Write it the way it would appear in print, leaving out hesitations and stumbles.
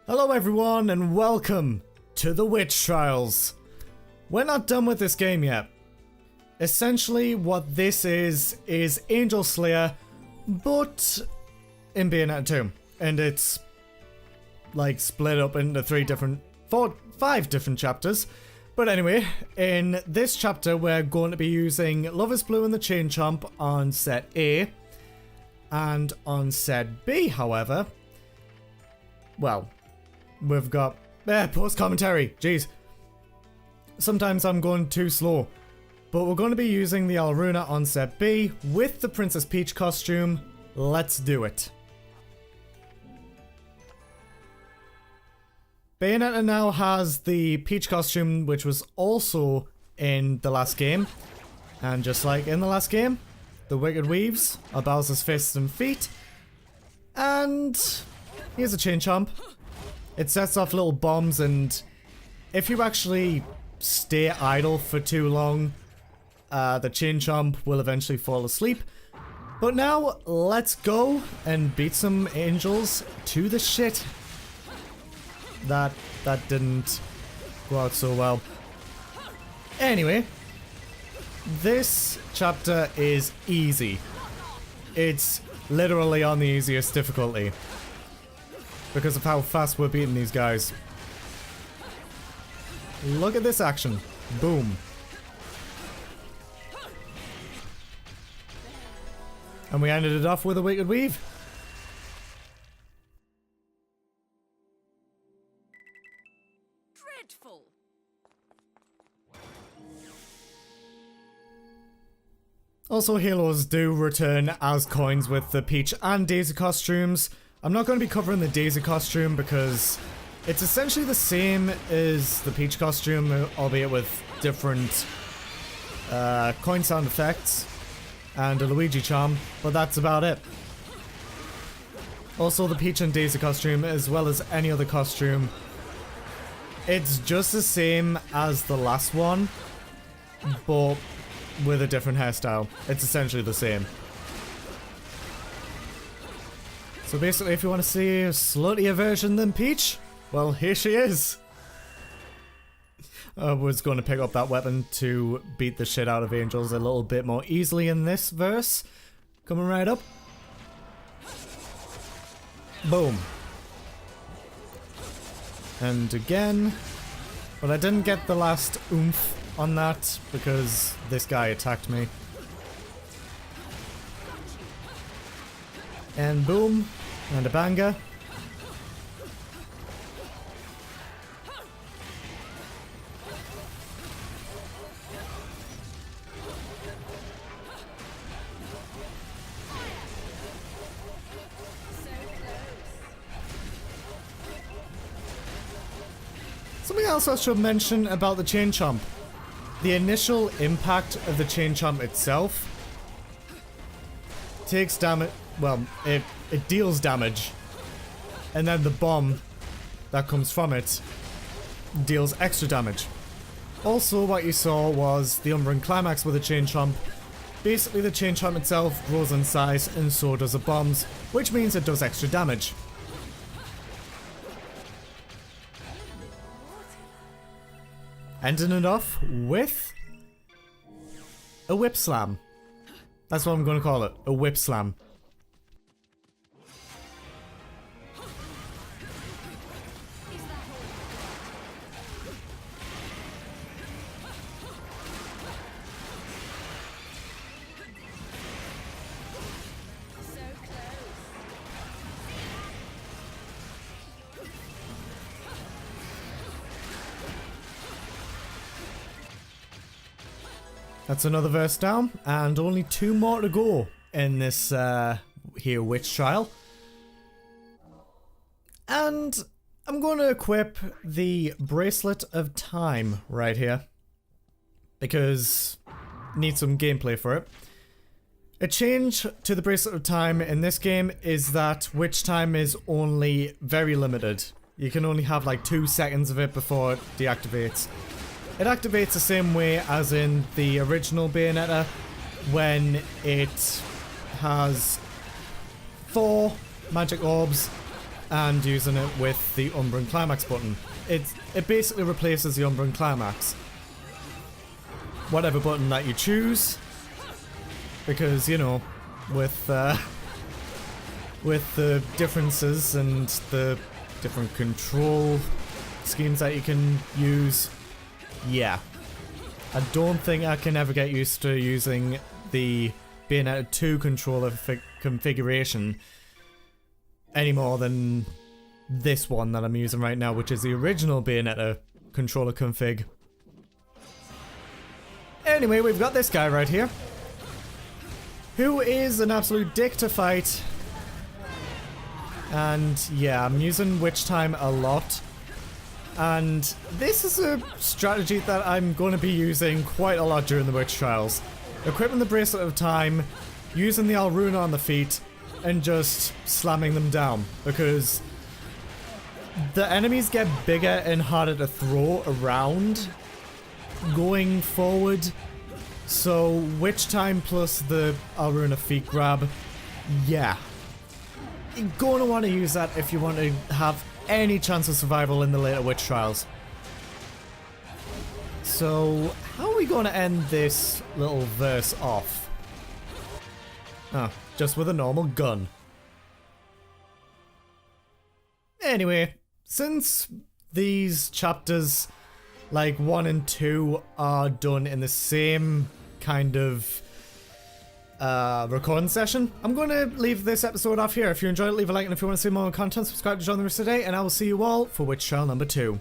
Hello everyone and welcome to the Witch Trials. We're not done with this game yet. Essentially what this is Angel Slayer, but in Bayonetta 2. And it's like split up into five different chapters. But anyway, in this chapter we're going to be using Love is Blue and the Chain Chomp on set A. And on set B, however, well, we've got post-commentary. Jeez. Sometimes I'm going too slow. But we're going to be using the Alruna on set B with the Princess Peach costume. Let's do it. Bayonetta now has the Peach costume, which was also in the last game. And just like in the last game, the Wicked Weaves are Bowser's fists and feet. And here's a Chain Chomp. It sets off little bombs, and if you actually stay idle for too long, the Chain Chomp will eventually fall asleep. But now, let's go and beat some angels to the shit. That didn't go out so well. Anyway, this chapter is easy. It's literally on the easiest difficulty because of how fast we're beating these guys. Look at this action. Boom. And we ended it off with a Wicked Weave. Dreadful. Also, heroes do return as coins with the Peach and Daisy costumes. I'm not going to be covering the Daisy costume because it's essentially the same as the Peach costume, albeit with different coin sound effects and a Luigi charm, but that's about it. Also, the Peach and Daisy costume, as well as any other costume, it's just the same as the last one, but with a different hairstyle. It's essentially the same. So basically, if you want to see a sluttier version than Peach, well, here she is. I was going to pick up that weapon to beat the shit out of angels a little bit more easily in this verse. Coming right up. Boom. And again. But I didn't get the last oomph on that because this guy attacked me. And boom. And a banger. Something else I should mention about the Chain Chomp. The initial impact of the Chain Chomp itself takes damage. Well, it deals damage, and then the bomb that comes from it deals extra damage. Also, what you saw was the Umbran Climax with the Chain Chomp. Basically, the Chain Chomp itself grows in size, and so does the bombs, which means it does extra damage. Ending it off with a Whip Slam. That's what I'm going to call it, a Whip Slam. That's another verse down, and only 2 more to go in this here witch trial. And I'm going to equip the Bracelet of Time right here, because I need some gameplay for it. A change to the Bracelet of Time in this game is that witch time is only very limited. You can only have like 2 seconds of it before it deactivates. It activates the same way as in the original Bayonetta, when it has 4 magic orbs and using it with the Umbra and Climax button. It basically replaces the Umbra and Climax. Whatever button that you choose, because, you know, with the differences and the different control schemes that you can use, yeah. I don't think I can ever get used to using the Bayonetta 2 controller configuration any more than this one that I'm using right now, which is the original Bayonetta controller config. Anyway, we've got this guy right here, who is an absolute dick to fight. And yeah, I'm using Witch Time a lot. And this is a strategy that I'm going to be using quite a lot during the Witch Trials. Equipping the Bracelet of Time, using the Alruna on the feet, and just slamming them down. Because the enemies get bigger and harder to throw around going forward. So Witch Time plus the Alruna feet grab, yeah. You're going to want to use that if you want to have any chance of survival in the later Witch Trials. So, how are we going to end this little verse off? Oh, just with a normal gun. Anyway, since these chapters, like 1 and 2, are done in the same kind of recording session, I'm going to leave this episode off here. If you enjoyed it, leave a like, and if you want to see more content, subscribe to join the rest of the day, and I will see you all for Witch Trial number 2.